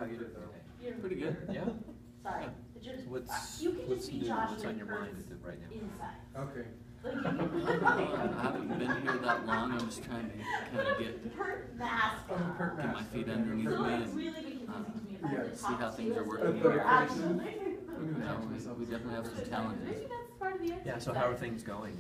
How you doing today? Pretty good. Yeah? Sorry. Yeah. What's New? Josh What's on your mind right now? inside. Okay. I haven't been here that long. I'm just trying to kind of get Mask. get my feet underneath So me it's and really confusing to me if I have to see talk how to things you are as working. if you're actually. we definitely have some challenges. Maybe that's part of the answer. Yeah, so how are things going?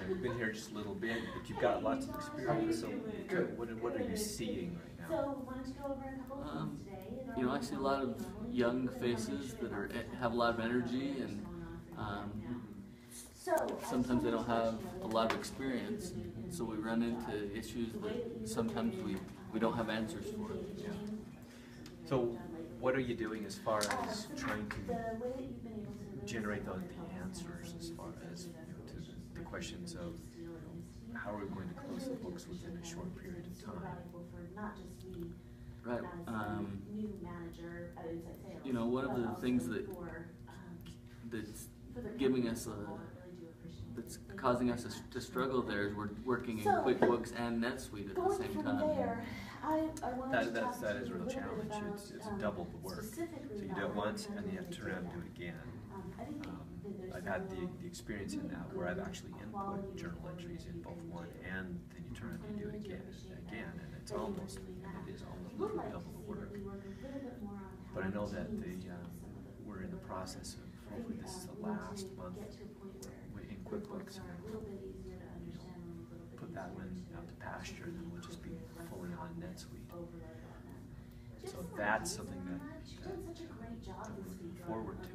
You've been here just a little bit, but you've got lots of experience, so Good. What are you seeing right now? So, wanted to go over a couple of things today. You know, I see a lot of young faces that have a lot of energy, and sometimes they don't have a lot of experience, so we run into issues that sometimes we don't have answers for. Yeah. So what are you doing as far as trying to generate the answers as far as to the questions of how are we going to close the books within a short period of time? Right. You know, one of the things that's giving us that's causing us to struggle there is we're working in QuickBooks and NetSuite at the same time. That is a real challenge. It's double the work. So you do it once and then you have to turn around and do it again. I've had the experience in that where I've actually input journal entries in both one and then you turn around and do it again, and it is almost literally double the work. But I know that we're in the process of, hopefully this is the last month in QuickBooks, and put that one out to pasture, and then we'll just be fully on NetSuite. So that's something that I'm looking forward to.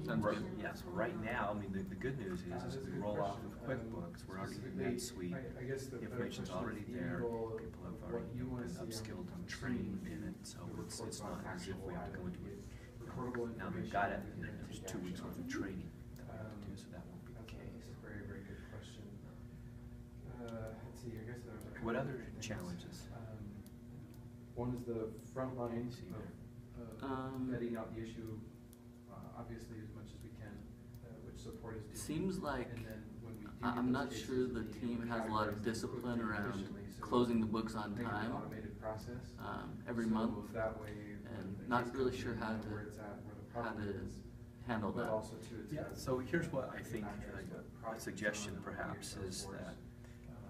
Sounds good. Yeah, so right now, I mean, the good news is as we roll off of QuickBooks, we're already in NetSuite, the information's already there, people have already been upskilled and trained in it, so it's not as if we have to go into it. Now we've got it, and there's 2 weeks worth of training that we have to do, so that won't be the case. That's a very, very good question. Let's see, I guess there was What other challenges? One is the front line of vetting out the issue, obviously as much as we can, which support is doing. Seems like And then when we do I'm get not those sure cases, the we need team to has a lot of categorize them discipline around efficiently, so closing the books on make it an time automated process. every So month, that way, and when the not case really comes sure in, how we know to where it's at, where the how problem to is. handle But that. also too, it's Yeah, got so here's what I think, a a suggestion perhaps is that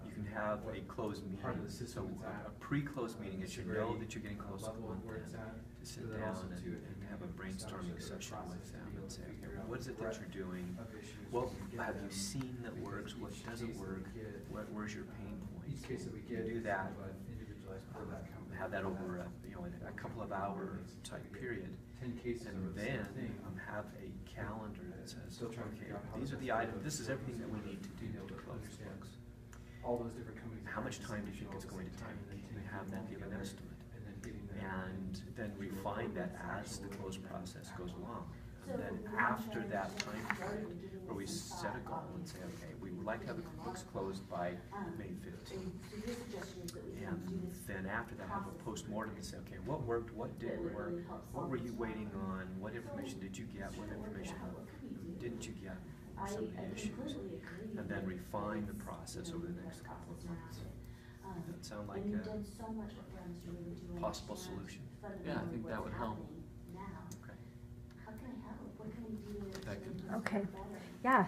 you can have a closed meeting, so a pre-closed meeting is you know that you're getting close to the month end, to sit down and have a brainstorming session with them and say, okay, well, what is it that you're doing? What have you seen that works? What doesn't work? Where's your pain points? You do that, have that over a couple of hour type period, and then have a calendar that says, okay, these are the items, this is everything that we need to do to close the books. all those different companies. How much time do you think it's going to take? And have them give an estimate. And then refine that as the close process goes along. And then after that time period, where we set a goal and say, okay, we would like to have the books closed by May 15th. And then after that, have a post-mortem and say, okay, what worked, what didn't work, what were you waiting on, what information did you get, what information didn't you get, some of the issues, and then refine the process over the next couple of months. Does that sound like a possible solution? Yeah, I think that would help. Okay. Okay. Yeah.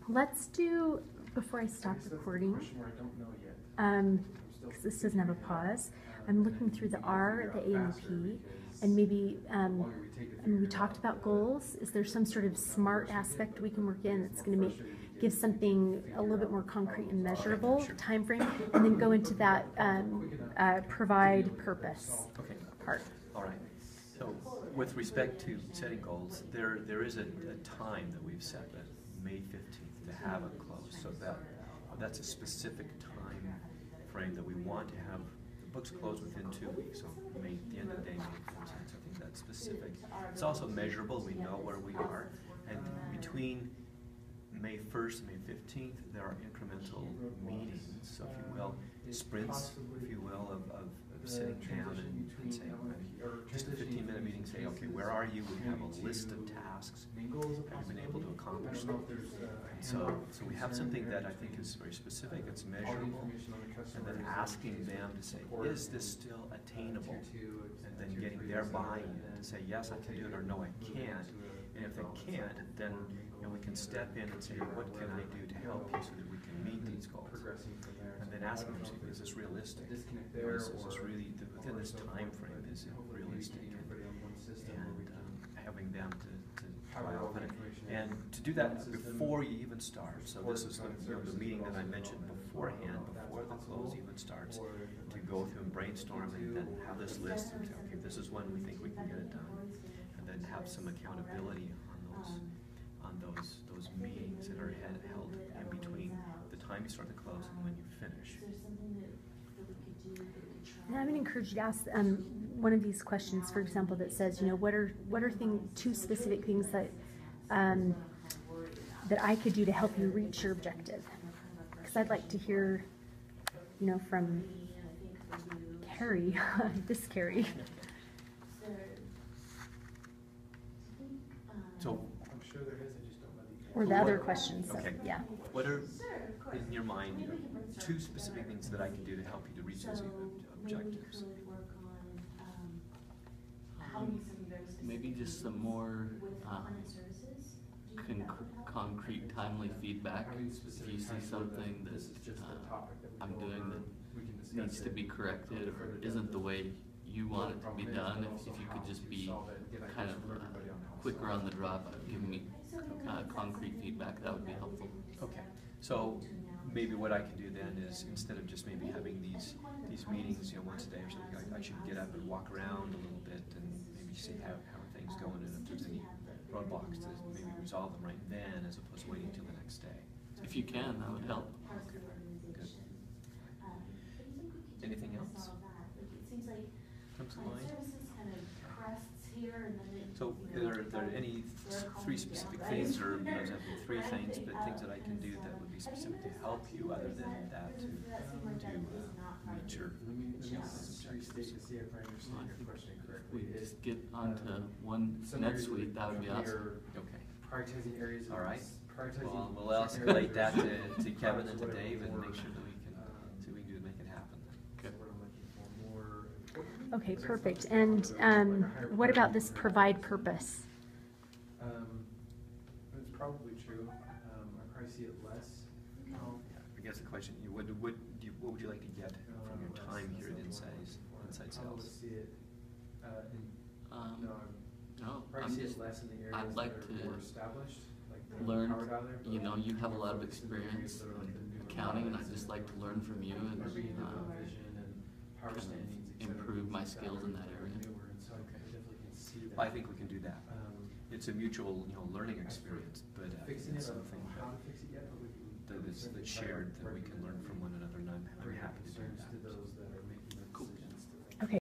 Let's do, before I stop recording, because this doesn't have a pause, I'm looking through the R, the A, and P, and maybe, we talked about goals. Is there some sort of SMART aspect we can work in that's going to give something a little bit more concrete and measurable time frame, and then go into that provide purpose part? All right. So with respect to setting goals, there is a time that we've set, that May 15th, to have a close. So that's a specific time frame that we want to have the books closed within 2 weeks. So the end of the day, May 14th, I think that's specific. It's also measurable. We know where we are. And between May 1st and May 15th, there are incremental meetings, so if you will, sprints, if you will, of sitting down and saying, just a 15-minute meeting, say, okay, where are you? We have a list of tasks. Have you been able to accomplish them? So we have something that I think is very specific, it's measurable, and then asking them to say, is this still attainable? And then getting their buy-in to say, yes, I can do it, or no, I can't. And if they can't, then we can step in and say, what can I do to help you so that we can meet these goals? And then asking them, is this realistic? Is this really, within this time frame, is it realistic? And having them to try off on it. And to do that before you even start. So this is the meeting that I mentioned beforehand, before the close even starts, to go through and brainstorm and then have this list and say, okay, this is when we think we can get it done. And then have some accountability on those meetings that are held in between the time you start the close and when you finish. And I would encourage you to ask one of these questions, for example, that says, what are two specific things that that I could do to help you reach your objective? Because I'd like to hear, from Carrie, this Carrie. So, I'm sure there is, I just don't know the Or the other questions. okay. Yeah. What are, in your mind, two specific things that I can do to help you to reach those objectives? Maybe just some more concrete, timely feedback. If you see something that I'm doing that needs to be corrected or isn't the way you want it to be done, if you could just be kind of quicker on the draw about giving me concrete feedback, that would be helpful. Okay, so maybe what I can do then is, instead of just maybe having these meetings, once a day or something, I should get up and walk around a little bit and maybe see how things going, and if there's any roadblocks to maybe resolve them right then, as opposed to waiting till the next day. If you can, that would help. Okay, good. Anything else comes to mind? So are there any three specific things, or does it be three things, but things that I can do that would be specific to help you, other than that, to reach your objectives? to see if I understand your question correctly. We just get onto one NetSuite, that would be awesome. Okay. Prioritizing areas of All right. prioritizing Well, we'll escalate that to Kevin and to Dave and make sure that we can see what we can do to make it happen. Okay. what I'm looking for, more important. Okay, perfect. And what about this provide purpose? It's probably true. I probably see it less. I guess the question, what would you like to get from your time here at Inside I Sales? would see it. No, Probably I'm see just, it less in the areas I'd like that are to more established, like the learn, Power Dollar, but you have a lot of more like some of the areas experience that are like the in newer accounting, and products I'd just like to learn from you and or being vision and power kind of standings, et cetera, improve my things skills in that are area. newer, and so I definitely can see that. I think we can do that. It's a mutual, learning As for experience, but fixing it's it, I don't something know how to fix it yet, but we can. that's shared, that we can learn from one another,